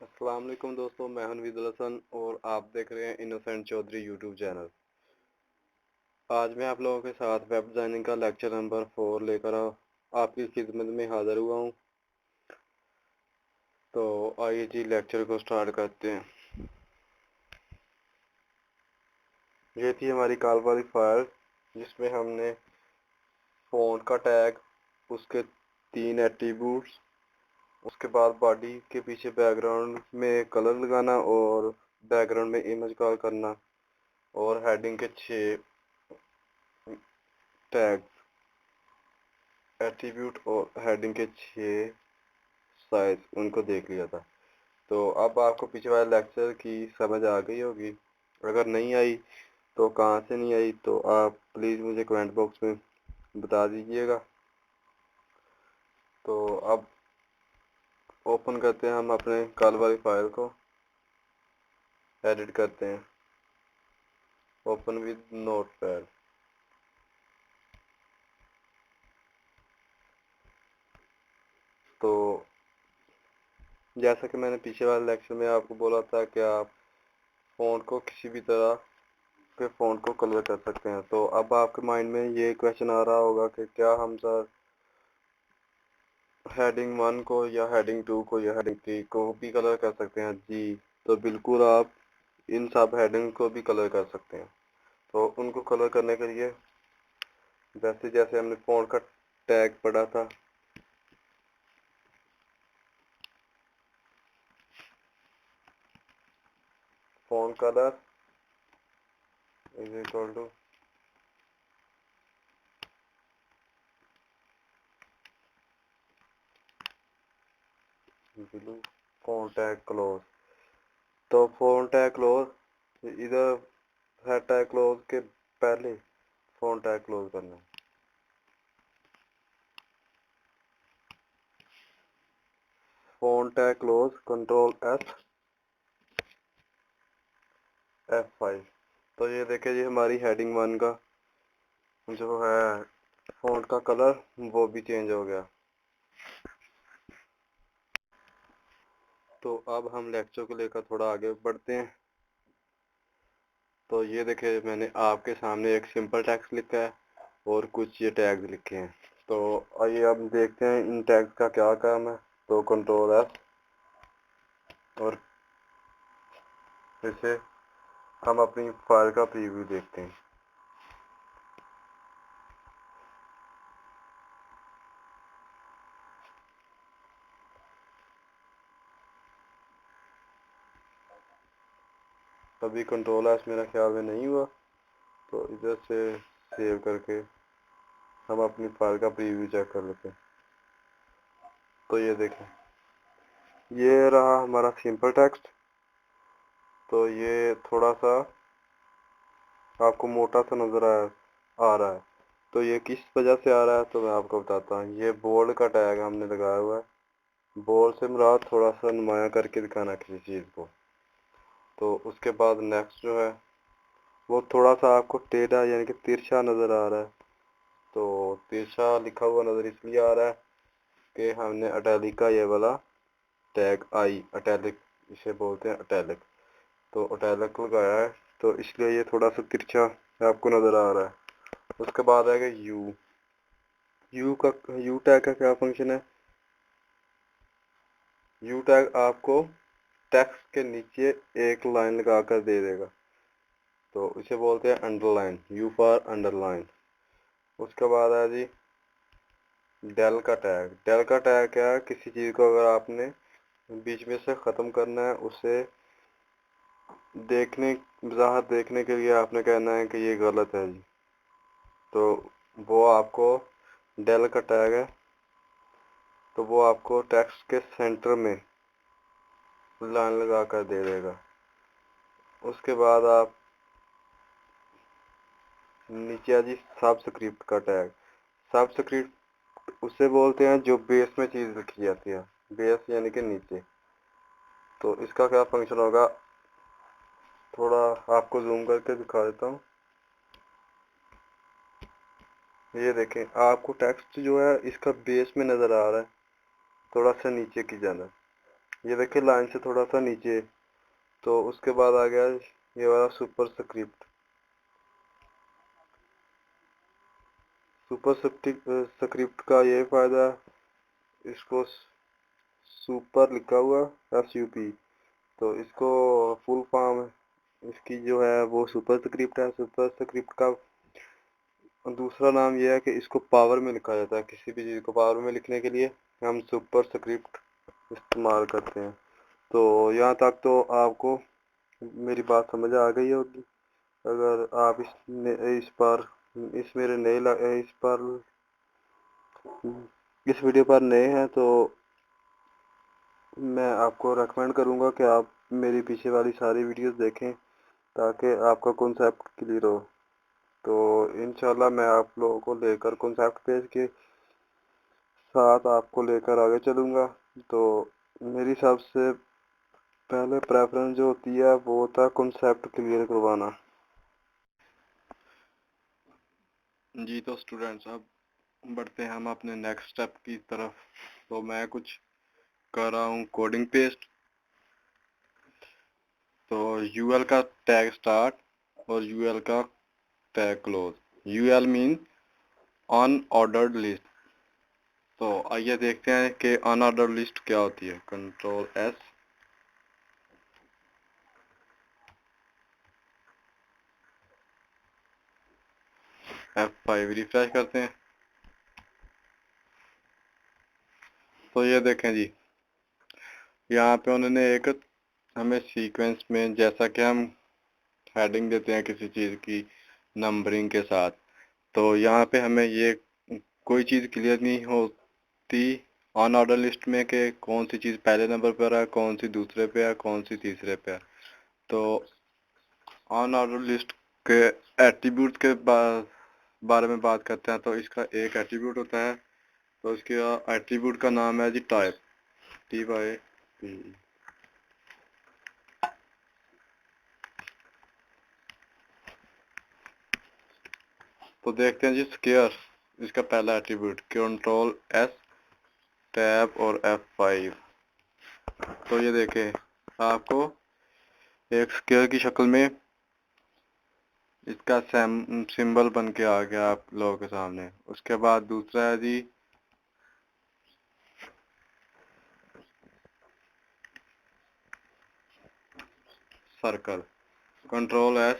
अस्सलाम वालेकुम दोस्तों, मैं हनवीदुल हसन और आप देख रहे हैं इनोसेंट चौधरी यूट्यूब चैनल। आज मैं आप लोगों के साथ वेब डिज़ाइनिंग का लेक्चर नंबर 4 लेकर आपकी खिदमत में हाज़िर हुआ हूं। तो आइए जी लेक्चर को स्टार्ट करते हैं। ये थी हमारी कॉल वाली फाइल जिसमें हमने फ़ॉन्ट का टैग, उसके 3 एट्रीब्यूट्स, उसके बाद बॉडी के पीछे बैकग्राउंड में कलर लगाना और बैकग्राउंड में इमेज कॉल करना और हेडिंग के 6 टैग, एट्रीब्यूट और हेडिंग के 6 साइज उनको देख लिया था। तो अब आपको पिछले वाले लेक्चर की समझ आ गई होगी। अगर नहीं आई तो कहाँ से नहीं आई तो आप प्लीज़ मुझे कमेंट बॉक्स में बता दीजिएगा। तो अब ओपन करते हैं हम अपने कल वाली फाइल को, एडिट करते हैं, ओपन विद नोटपैड। तो जैसा कि मैंने पीछे वाले लेक्चर में आपको बोला था कि आप फ़ॉन्ट को किसी भी तरह के फ़ॉन्ट को कलर कर सकते हैं। तो अब आपके माइंड में ये क्वेश्चन आ रहा होगा कि क्या हम सर हेडिंग 1 को या हेडिंग 2 को या हेडिंग 3 को भी कलर कर सकते हैं? जी, तो बिल्कुल आप इन सब हेडिंग को भी कलर कर सकते हैं। तो उनको कलर करने के लिए जैसे हमने फ़ॉन्ट का टैग पढ़ा था, font colour is equal to blue font tag close. तो फ़ॉन्ट टैग क्लोज इधर हेड टैग क्लोज के पहले फ़ॉन्ट टैग क्लोज करना है। Font tag close control F5। तो ये देखिए जी हमारी हेडिंग 1 का जो है फ़ॉन्ट का कलर वो भी चेंज हो गया। तो अब हम लेक्चर को लेकर थोड़ा आगे बढ़ते हैं। तो ये देखिए मैंने आपके सामने एक सिंपल टेक्स्ट लिखा है और कुछ ये टैग्स लिखे हैं। तो आइए अब देखते हैं इन टैग्स का क्या काम है। तो कंट्रोल F और फिर से हम अपनी फाइल का प्रीव्यू देखते हैं। अभी कंट्रोल एस मेरा ख्याल में नहीं हुआ, तो इधर से सेव करके हम अपनी फाइल का प्रीव्यू चेक कर लेते हैं। तो ये देखें, ये रहा हमारा सिंपल टेक्स्ट। तो ये थोड़ा सा आपको मोटा सा नज़र आ रहा है। तो ये किस वजह से आ रहा है तो मैं आपको बताता हूँ। ये बोल्ड का टैग हमने लगाया हुआ है। बोल्ड से मुराद थोड़ा सा नुमाया करके दिखाना किसी चीज़ को। तो उसके बाद नेक्स्ट जो है वो थोड़ा सा आपको टेढ़ा यानी कि तिरछा नज़र आ रहा है। तो तिरछा लिखा हुआ नज़र इसलिए आ रहा है कि हमने अटैलिक का ये वाला टैग आई, अटैलिक इसे बोलते हैं, अटैलिक। तो अटैलिक लगाया है तो इसलिए ये थोड़ा सा तिरछा आपको नज़र आ रहा है। उसके बाद आएगा यू। यू टैग का क्या फंक्शन है? यू टैग आपको टेक्स्ट के नीचे एक लाइन लगा कर दे देगा। तो इसे बोलते हैं अंडरलाइन, यू फॉर अंडरलाइन। उसके बाद है जी डेल का टैग। डेल का टैग क्या है? किसी चीज़ को अगर आपने बीच में से ख़त्म करना है, उसे देखने वजाहत देखने के लिए आपने कहना है कि ये गलत है जी, तो वो आपको डेल का टैग है। तो वो आपको टेक्स्ट के सेंटर में लाइन लगा कर दे देगा। उसके बाद आप नीचे आ जी सबस्क्रिप्ट का टैग। सबस्क्रिप्ट उसे बोलते हैं जो बेस में चीज़ लिखी जाती है, बेस यानी कि नीचे। तो इसका क्या फंक्शन होगा, थोड़ा आपको जूम करके दिखा देता हूँ। ये देखें, आपको टेक्स्ट जो है इसका बेस में नज़र आ रहा है, थोड़ा सा नीचे की जाना। ये देखिए लाइन से थोड़ा सा नीचे। तो उसके बाद आ गया ये वाला सुपर स्क्रिप्ट। सुपर स्क्रिप्ट का ये फायदा, इसको सुपर लिखा हुआ SUP, तो इसको फुल फॉर्म इसकी जो है वो सुपर स्क्रिप्ट है। सुपर स्क्रिप्ट का दूसरा नाम यह है कि इसको पावर में लिखा जाता है। किसी भी चीज़ को पावर में लिखने के लिए हम सुपर स्क्रिप्ट इस्तेमाल करते हैं। तो यहाँ तक तो आपको मेरी बात समझ आ गई होगी। अगर आप इस पर इस मेरे नए इस वीडियो पर नए हैं तो मैं आपको रेकमेंड करूँगा कि आप मेरी पीछे वाली सारी वीडियोस देखें ताकि आपका कॉन्सेप्ट क्लियर हो। तो इंशाल्लाह मैं आप लोगों को लेकर कॉन्सेप्ट पेज के साथ आपको लेकर आगे चलूँगा। तो मेरी सबसे पहले प्रेफरेंस जो होती है वो होता है कॉन्सेप्ट क्लियर करवाना। जी तो स्टूडेंट्स, अब बढ़ते हैं हम अपने नेक्स्ट स्टेप की तरफ। तो मैं कुछ कर रहा हूँ कोडिंग पेस्ट। तो UL का टैग स्टार्ट और UL का tag close. UL mean unordered list. तो आइए देखते हैं कि अनऑर्डर्ड लिस्ट क्या होती है। कंट्रोल S, F5 रिफ्रेश करते हैं। तो ये देखें जी, यहाँ पे उन्होंने एक हमें सीक्वेंस में, जैसा कि हम हेडिंग देते हैं किसी चीज़ की नंबरिंग के साथ, तो यहाँ पे हमें ये कोई चीज़ क्लियर नहीं होती ऑन ऑर्डर लिस्ट में कि कौन सी चीज़ पहले नंबर पर है, कौन सी दूसरे पे है, कौन सी तीसरे पे है। तो ऑन ऑर्डर लिस्ट के एट्रीब्यूट के बारे में बात करते हैं। तो इसका एक एट्रीब्यूट होता है, तो इसके एट्रीब्यूट का नाम है जी टाइप, TYP। तो देखते हैं जी स्क्वायर, इसका पहला एट्रीब्यूट कंट्रोल S, टैब और F5। तो ये देखें, आपको एक स्क्वायर की शक्ल में इसका सिंबल बन के आ गया आप लोगों के सामने। उसके बाद दूसरा है जी सर्कल, कंट्रोल S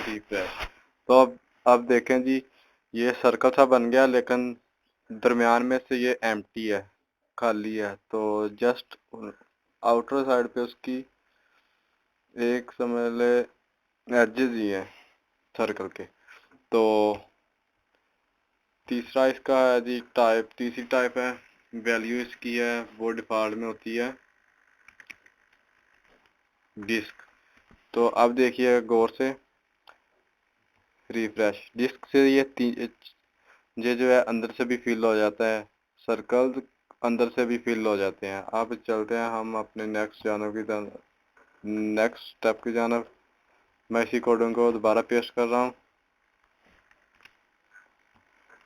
रिफ्रेश। तो अब देखें जी, ये सर्कल सा बन गया, लेकिन दरमियान में से ये एम्प्टी है, खाली है। तो जस्ट आउटर साइड पे उसकी एक समझ ले एडजेस ही है सर्कल के। तो तीसरा इसका है जी टाइप, तीसरी टाइप है, वैल्यू इसकी है वो डिफॉल्ट में होती है डिस्क। तो अब देखिए गौर से, रिफ्रेश डिस्क से ये जो है अंदर से भी फिल हो जाता है, सर्कल अंदर से भी फिल हो जाते हैं। अब चलते हैं हम अपने नेक्स्ट स्टेप की जानब। मैं इसी कोडिंग को दोबारा पेस्ट कर रहा हूँ,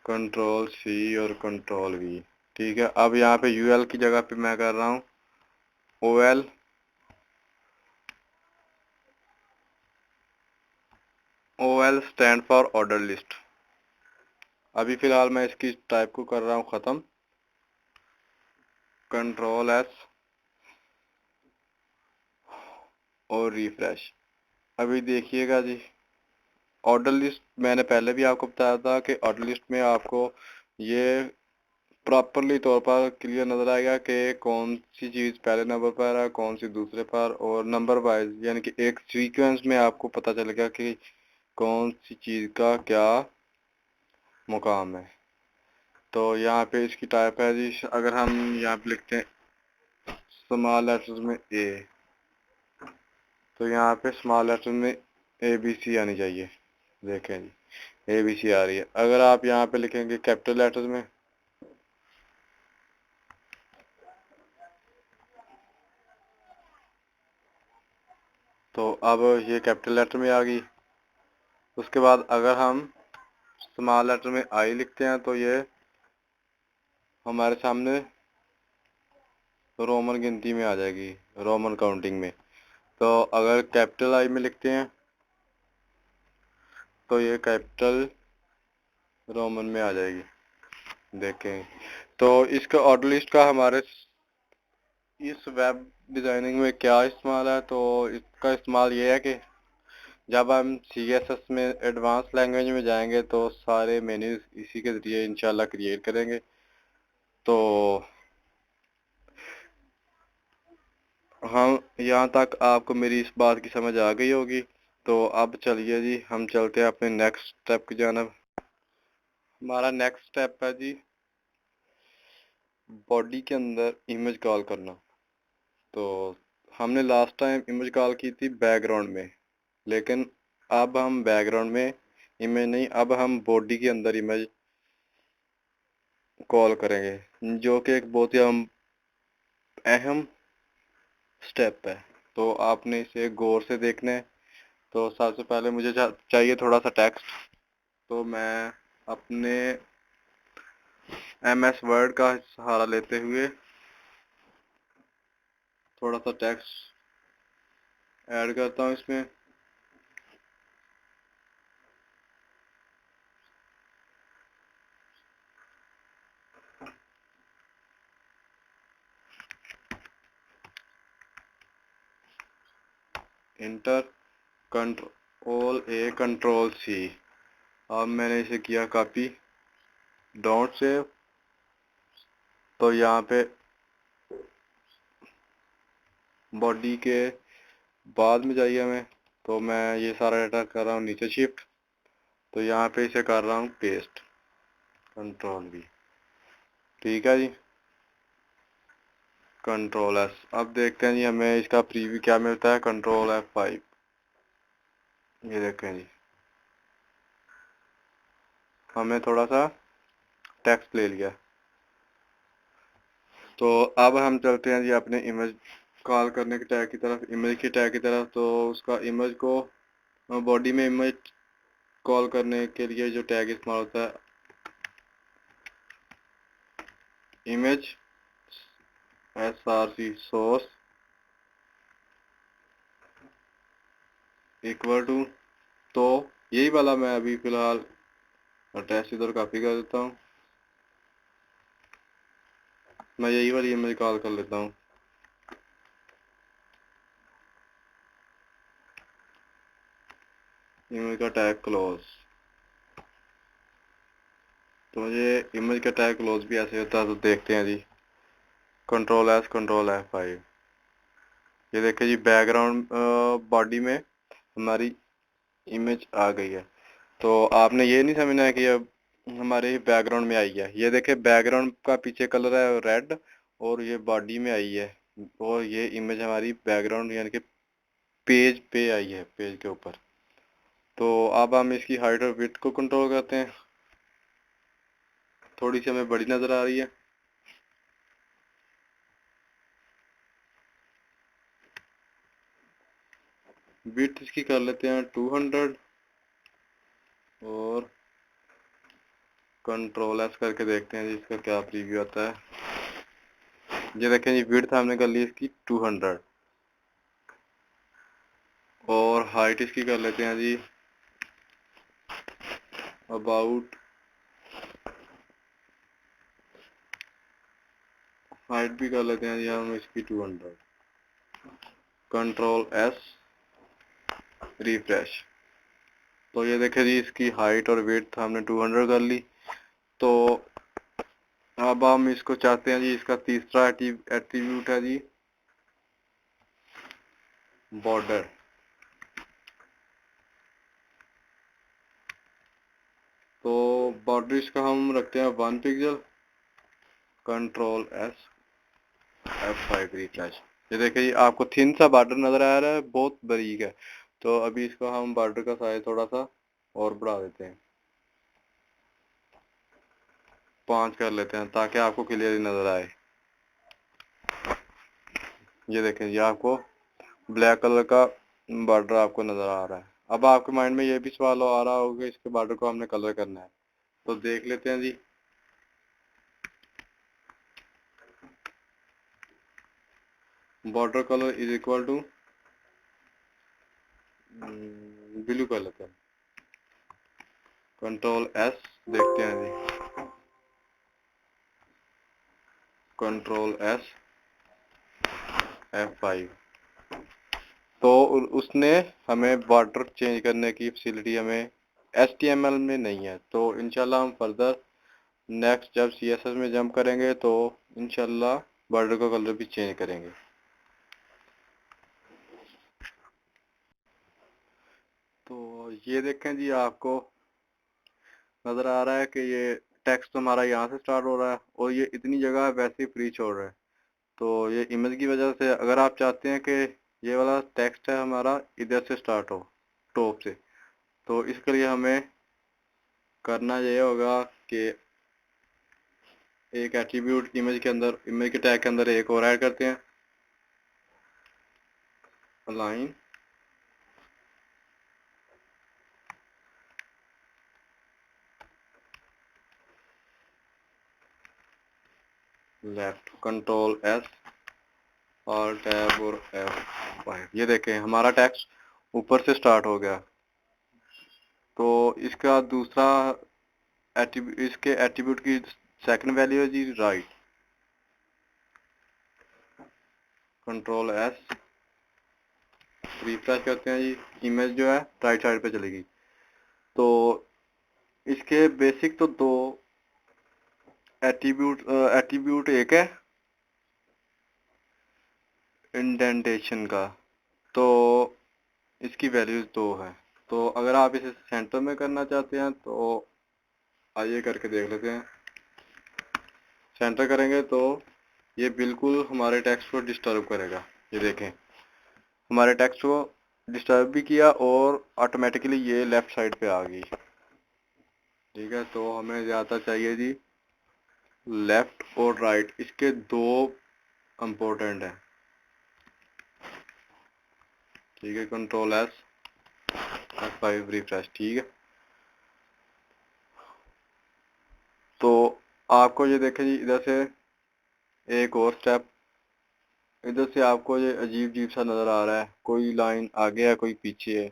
कंट्रोल C और कंट्रोल V। ठीक है, अब यहाँ पे UL की जगह पे मैं कर रहा हूँ OL। OL stand for order list. अभी फिलहाल मैं इसकी टाइप को कर रहा हूँ ख़त्म, कंट्रोल S और रिफ्रेश। अभी देखिएगा जी, ऑर्डर लिस्ट मैंने पहले भी आपको बताया था कि ऑर्डर लिस्ट में आपको ये प्रॉपरली तौर पर क्लियर नज़र आएगा कि कौन सी चीज़ पहले नंबर पर है, कौन सी दूसरे पर, और नंबर वाइज, यानी कि एक सीक्वेंस में आपको पता चलेगा कि कौन सी चीज़ का क्या मुकाम है। तो यहाँ पे इसकी टाइप है जी, अगर हम यहाँ पे लिखते हैं स्मॉल लेटर्स में A, तो यहाँ पे स्मॉल लेटर में ABC आनी चाहिए। देखें जी, ABC आ रही है। अगर आप यहाँ पे लिखेंगे कैपिटल लेटर्स में, तो अब ये कैपिटल लेटर में आ गई। उसके बाद अगर हम स्मॉल लेटर में I लिखते हैं तो ये हमारे सामने तो रोमन गिनती में आ जाएगी, रोमन काउंटिंग में। तो अगर कैपिटल आई में लिखते हैं तो ये कैपिटल रोमन में आ जाएगी। देखें तो इसका ऑर्डर लिस्ट का हमारे इस वेब डिज़ाइनिंग में क्या इस्तेमाल है। तो इसका इस्तेमाल ये है कि जब हम CSS में एडवांस लैंग्वेज में जाएंगे तो सारे मेन्यूज इसी के ज़रिए इंशाल्लाह क्रिएट करेंगे। तो हम यहाँ तक आपको मेरी इस बात की समझ आ गई होगी। तो अब चलिए जी हम चलते हैं अपने नेक्स्ट स्टेप की जानब। हमारा नेक्स्ट स्टेप है जी बॉडी के अंदर इमेज कॉल करना। तो हमने लास्ट टाइम इमेज कॉल की थी बैकग्राउंड में, लेकिन अब हम बैकग्राउंड में इमेज नहीं, अब हम बॉडी के अंदर इमेज कॉल करेंगे, जो कि एक बहुत ही अहम स्टेप है। तो आपने इसे गौर से देखना है। तो सबसे पहले मुझे चाहिए थोड़ा सा टेक्स्ट। तो मैं अपने MS वर्ड का सहारा लेते हुए थोड़ा सा टेक्स्ट ऐड करता हूँ इसमें। Inter, Ctrl+A Ctrl+C। अब मैंने इसे किया कॉपी, डोंट सेव। तो यहाँ पे बॉडी के बाद में जाइए हमें। तो मैं ये सारा डाटा कर रहा हूँ नीचे शिफ्ट। तो यहाँ पे इसे कर रहा हूँ पेस्ट, Ctrl+V। ठीक है जी, Ctrl+S। अब देखते हैं जी हमें इसका प्रीव्यू क्या मिलता है। Ctrl+F5। ये देखें जी हमें थोड़ा सा टेक्स्ट ले लिया। तो अब हम चलते हैं जी अपने इमेज कॉल करने के टैग की तरफ, इमेज के टैग की तरफ। तो उसका इमेज को बॉडी में इमेज कॉल करने के लिए जो टैग इस्तेमाल होता है, image src source equal to. तो यही वाला मैं अभी फिलहाल अटैच इधर कॉपी कर देता हूँ। मैं यही वाली इमेज कॉल कर लेता हूँ। इमेज का टैग क्लोज। तो मुझे इमेज का टैग क्लोज भी ऐसे होता है। तो देखते हैं जी Ctrl+S Ctrl+F5। ये देखिए जी बैकग्राउंड बॉडी में हमारी इमेज आ गई है। तो आपने ये नहीं समझना है कि अब हमारे बैकग्राउंड में आई है। ये देखिए बैकग्राउंड का पीछे कलर है रेड और ये बॉडी में आई है, और ये इमेज हमारी बैकग्राउंड यानी कि पेज पे आई है, पेज के ऊपर। तो अब हम इसकी हाइट और विड्थ को कंट्रोल करते हैं। थोड़ी सी हमें बड़ी नज़र आ रही है। विड्थ इसकी कर लेते हैं 200 और Ctrl+S करके देखते हैं जी इसका क्या प्रीव्यू आता है। ये देखें जी विड्थ हमने कर ली इसकी 200 और हाइट इसकी कर लेते हैं जी अबाउट, हाइट भी कर लेते हैं जी हम इसकी 200। Ctrl+S refresh. तो ये देखें जी इसकी हाइट और विड्थ हमने 200 कर ली। तो अब हम इसको चाहते हैं जी इसका तीसरा एट्रीब्यूट है जी बॉर्डर। तो बॉर्डर इसका हम रखते हैं 1 पिक्सल। Ctrl+S F5 refresh. ये देखिए जी आपको थिन सा बॉर्डर नज़र आ रहा है, बहुत बारीक है। तो अभी इसको हम बॉर्डर का साइज थोड़ा सा और बढ़ा देते हैं, 5 कर लेते हैं ताकि आपको क्लियरली नज़र आए। ये देखें जी आपको ब्लैक कलर का बॉर्डर आपको नज़र आ रहा है। अब आपके माइंड में ये भी सवाल आ रहा होगा इसके बॉर्डर को हमने कलर करना है। तो देख लेते हैं जी। Border colour is equal to blue कर लेते हैं, कंट्रोल एस, देखते हैं जी, कंट्रोल एस F5। तो उसने हमें बॉर्डर चेंज करने की फैसिलिटी हमें HTML में नहीं है। तो इंशाल्लाह हम फर्दर नेक्स्ट जब CSS में जंप करेंगे तो इंशाल्लाह बॉर्डर का कलर भी चेंज करेंगे। तो ये देखें जी, आपको नज़र आ रहा है कि ये टेक्स्ट हमारा यहाँ से स्टार्ट हो रहा है और ये इतनी जगह वैसे ही फ्री छोड़ रहा है। तो ये इमेज की वजह से, अगर आप चाहते हैं कि ये वाला टेक्स्ट है हमारा इधर से स्टार्ट हो टॉप से, तो इसके लिए हमें करना ये होगा कि एक एट्रीब्यूट इमेज के अंदर, इमेज के टैग के अंदर एक और ऐड करते हैं, अलाइन लेफ्ट, कंट्रोल एस और टैब और F5। ये देखें हमारा टेक्स्ट ऊपर से स्टार्ट हो गया। तो इसका दूसरा इसके एट्रीब्यूट की सेकंड वैल्यू है जी राइट, कंट्रोल एस, रिफ्रेश करते हैं जी, इमेज जो है राइट साइड पे चलेगी। तो इसके बेसिक तो दो एट्रीब्यूट एक है इंडेंटेशन का, तो इसकी वैल्यूज दो है। तो अगर आप इसे सेंटर में करना चाहते हैं तो आइए करके देख लेते हैं। सेंटर करेंगे तो ये बिल्कुल हमारे टेक्स्ट को डिस्टर्ब करेगा। ये देखें हमारे टेक्स्ट को डिस्टर्ब भी किया और ऑटोमेटिकली ये लेफ्ट साइड पे आ गई। ठीक है, तो हमें ज़्यादा चाहिए जी लेफ्ट और राइट, इसके दो इम्पोर्टेंट है। ठीक है, कंट्रोल एस, F5 रिफ्रेश। ठीक है, तो आपको ये देखें जी, इधर से एक और स्टेप, इधर से आपको ये अजीब अजीब सा नज़र आ रहा है, कोई लाइन आगे है कोई पीछे है।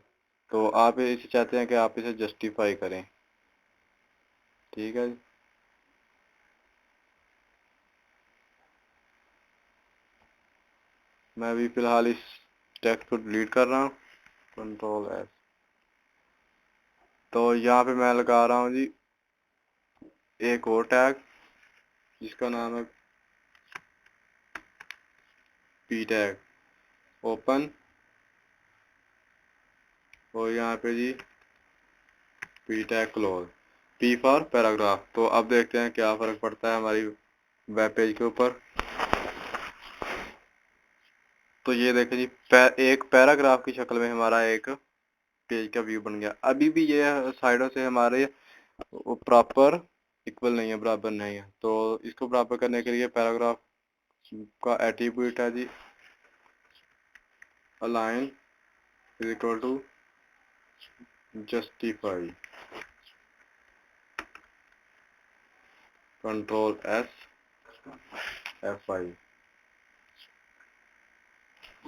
तो आप इसे चाहते हैं कि आप इसे जस्टिफाई करें। ठीक है, मैं अभी फ़िलहाल इस टेक्स्ट को डिलीट कर रहा हूँ, कंट्रोल एस। तो यहाँ पे मैं लगा रहा हूँ जी एक और टैग जिसका नाम है पी टैग, ओपन, और यहाँ पे G P tag close, P for paragraph. तो अब देखते हैं क्या फ़र्क पड़ता है हमारी वेब पेज के ऊपर। तो ये देखें जी, एक पैराग्राफ की शक्ल में हमारा एक पेज का व्यू बन गया। अभी भी ये साइडों से हमारे प्रॉपर इक्वल नहीं है, बराबर नहीं है। तो इसको बराबर करने के लिए पैराग्राफ का एट्रीब्यूट है जी align is equal to justify, control S, F5।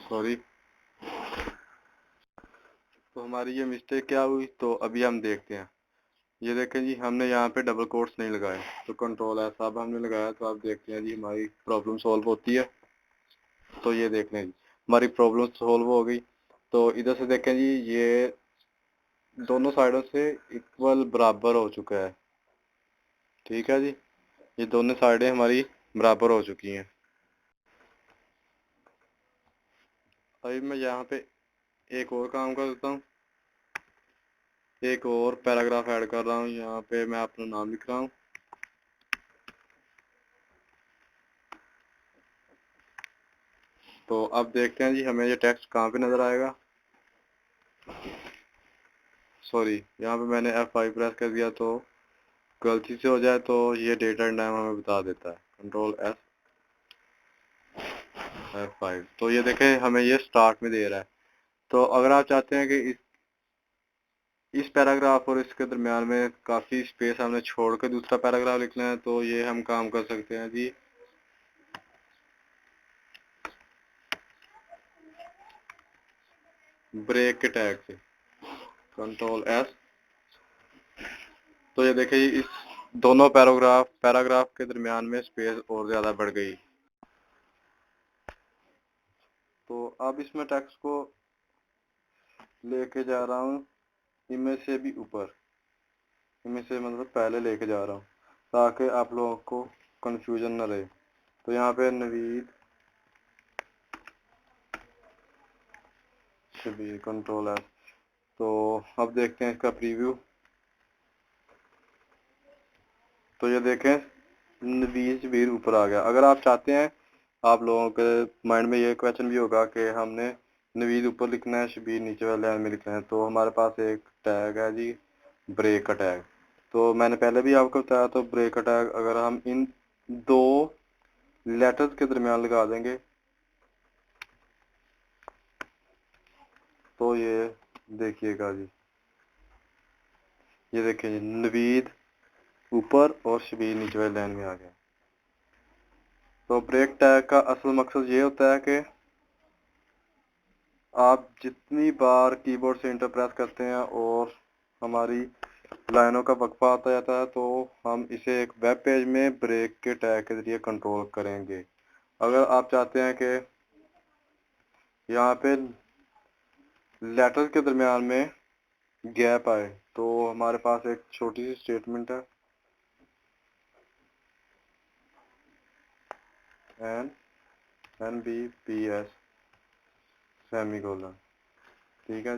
Sorry, तो हमारी ये मिस्टेक क्या हुई, तो अभी हम देखते हैं। ये देखें जी, हमने यहाँ पे डबल कोट्स नहीं लगाए, तो कंट्रोल एस अब हमने लगाया, तो आप देखते हैं जी हमारी प्रॉब्लम सॉल्व होती है। तो ये देख लें जी, हमारी प्रॉब्लम सॉल्व हो गई। तो इधर से देखें जी, ये दोनों साइडों से इक्वल बराबर हो चुका है। ठीक है जी, ये दोनों साइडें हमारी बराबर हो चुकी हैं। अभी मैं यहाँ पे एक और काम कर देता हूँ, एक और पैराग्राफ ऐड कर रहा हूँ। यहाँ पे मैं अपना नाम लिख रहा हूँ, तो अब देखते हैं जी हमें ये टेक्स्ट कहाँ पे नज़र आएगा। सॉरी, यहाँ पे मैंने F5 प्रेस कर दिया, तो गलती से हो जाए तो ये डेट एंड टाइम हमें बता देता है, कंट्रोल एस, F5। तो ये देखें हमें ये स्टार्ट में दे रहा है। तो अगर आप चाहते हैं कि इस पैराग्राफ और इसके दरमियान में काफ़ी स्पेस हमने छोड़ कर दूसरा पैराग्राफ लिखना है, तो ये हम काम कर सकते हैं जी ब्रेक के टैग से, कंट्रोल एस। तो ये देखिए इस दोनों पैराग्राफ के दरमियान में स्पेस और ज़्यादा बढ़ गई। तो अब इसमें टेक्स्ट को लेके जा रहा हूँ इमेज से भी ऊपर, इमेज से मतलब पहले लेके जा रहा हूँ ताकि आप लोगों को कंफ्यूजन ना रहे। तो यहाँ पे नवीद शबीर, कंट्रोल एस। तो अब देखते हैं इसका प्रीव्यू। तो ये देखें नवीद शबीर ऊपर आ गया। अगर आप चाहते हैं, आप लोगों के माइंड में ये क्वेश्चन भी होगा कि हमने नवीद ऊपर लिखना है, शबीर नीचे वाले लाइन में लिखना है, तो हमारे पास एक टैग है जी, ब्रेक का टैग। तो मैंने पहले भी आपको बताया, तो ब्रेक का टैग अगर हम इन दो लेटर्स के दरमियान लगा देंगे तो ये देखिएगा जी, ये देखिए जी, नवीद ऊपर और शबीर नीचे वाली लाइन में आ गया। तो ब्रेक टैग का असल मकसद ये होता है कि आप जितनी बार कीबोर्ड से इंटर प्रेस करते हैं और हमारी लाइनों का वक्फा आता जाता है, तो हम इसे एक वेब पेज में ब्रेक के टैग के जरिए कंट्रोल करेंगे। अगर आप चाहते हैं कि यहाँ पे लेटर के दरमियान में गैप आए, तो हमारे पास एक छोटी सी स्टेटमेंट है, NBPS सेमीकोलन। ठीक है,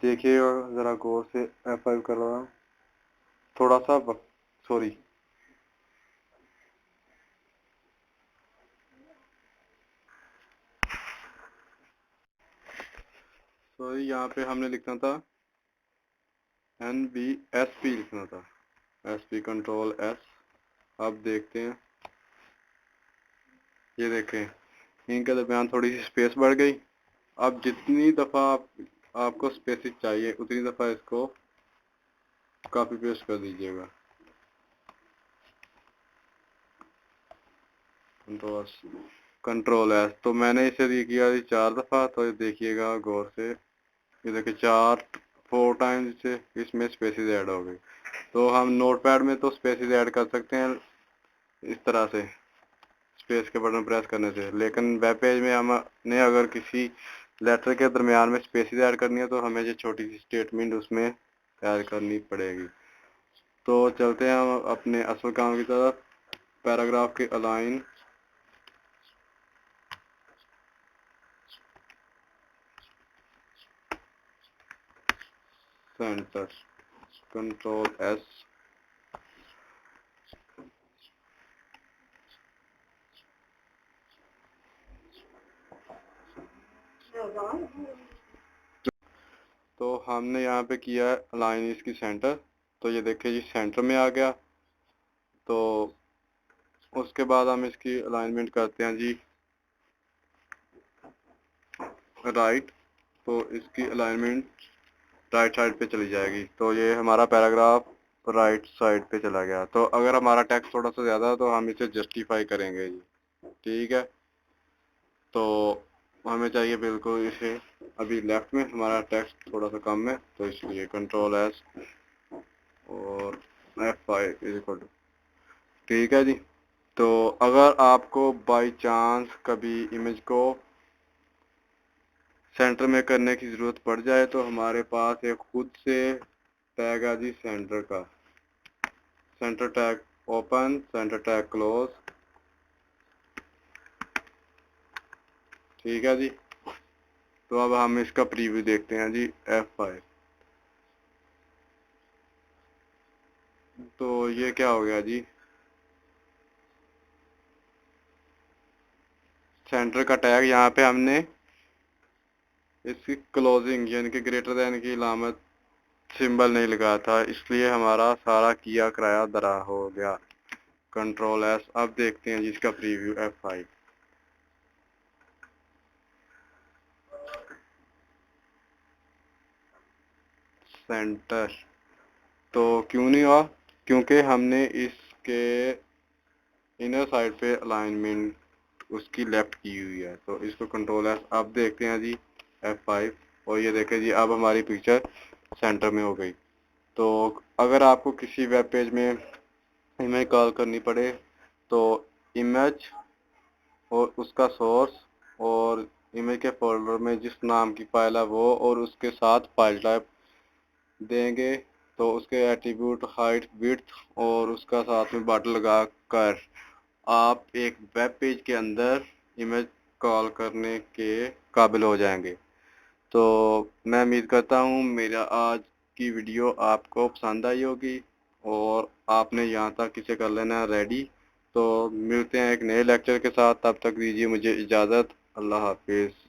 देखिएगा ज़रा गौर से। F5 कर रहा हूँ, थोड़ा सा सॉरी, यहाँ पे हमने लिखना था NBSP लिखना था, SP कंट्रोल S। अब देखते हैं, ये देखें इनके दरमियान थोड़ी सी स्पेस बढ़ गई। अब जितनी दफ़ा आपको स्पेस चाहिए उतनी दफ़ा इसको कॉपी पेस्ट कर दीजिएगा, कंट्रोल एस। तो मैंने इसे किया 4 दफ़ा, तो देखिएगा गौर से, ये देखिए 4 टाइम्स से इसमें स्पेसेस ऐड हो गई। तो हम नोटपैड में तो स्पेसेस ऐड कर सकते हैं इस तरह से, स्पेस के बटन प्रेस करने से, लेकिन वेब पेज में हमने अगर किसी लेटर के दरमियान में स्पेसेस ऐड करनी है तो हमें ये छोटी सी स्टेटमेंट उसमें ऐड करनी पड़ेगी। तो चलते हैं हम अपने असल काम की तरफ। पैराग्राफ के अलाइन, सेंटर, कंट्रोल एस। तो हमने यहाँ पे किया है अलाइन इसकी सेंटर। तो ये देखिए जी सेंटर में आ गया। तो उसके बाद हम इसकी अलाइनमेंट करते हैं जी राइट। तो इसकी अलाइनमेंट राइट साइड पे चली जाएगी। तो ये हमारा पैराग्राफ राइट साइड पे चला गया। तो अगर हमारा टेक्स्ट थोड़ा सा ज़्यादा है तो हम इसे जस्टिफाई करेंगे जी, ठीक है। तो हमें चाहिए बिल्कुल इसे, अभी लेफ्ट में हमारा टेक्स्ट थोड़ा सा कम है, तो इसलिए कंट्रोल एस और F5 इज इक्वल टू, ठीक है जी। तो अगर आपको बाय चांस कभी इमेज को सेंटर में करने की ज़रूरत पड़ जाए तो हमारे पास एक खुद से टैग है जी सेंटर का, centre tag open, centre tag close, ठीक है जी। तो अब हम इसका प्रीव्यू देखते हैं जी F5। तो ये क्या हो गया जी, सेंटर का टैग यहाँ पे हमने इसकी क्लोजिंग यानी कि ग्रेटर देन की अलामत सिंबल नहीं लगाया था, इसलिए हमारा सारा किया कराया दरा हो गया। Control S. अब देखते हैं जिसका प्रीव्यू F5। सेंटर तो क्यों नहीं हुआ, क्योंकि हमने इसके इनर साइड पे अलाइनमेंट उसकी लेफ्ट की हुई है। तो इसको कंट्रोल एस। अब देखते हैं जी F5 और ये देखें जी अब हमारी पिक्चर सेंटर में हो गई। तो अगर आपको किसी वेब पेज में इमेज कॉल करनी पड़े तो इमेज और उसका सोर्स और इमेज के फोल्डर में जिस नाम की फाइल है वो और उसके साथ फाइल टाइप देंगे तो उसके एट्रीब्यूट हाइट विड्थ और उसका साथ में बटन लगा कर आप एक वेब पेज के अंदर इमेज कॉल करने के काबिल हो जाएंगे। तो मैं उम्मीद करता हूँ मेरा आज की वीडियो आपको पसंद आई होगी और आपने यहाँ तक इसे कर लेना रेडी। तो मिलते हैं एक नए लेक्चर के साथ, तब तक दीजिए मुझे इजाज़त। अल्लाह हाफिज़।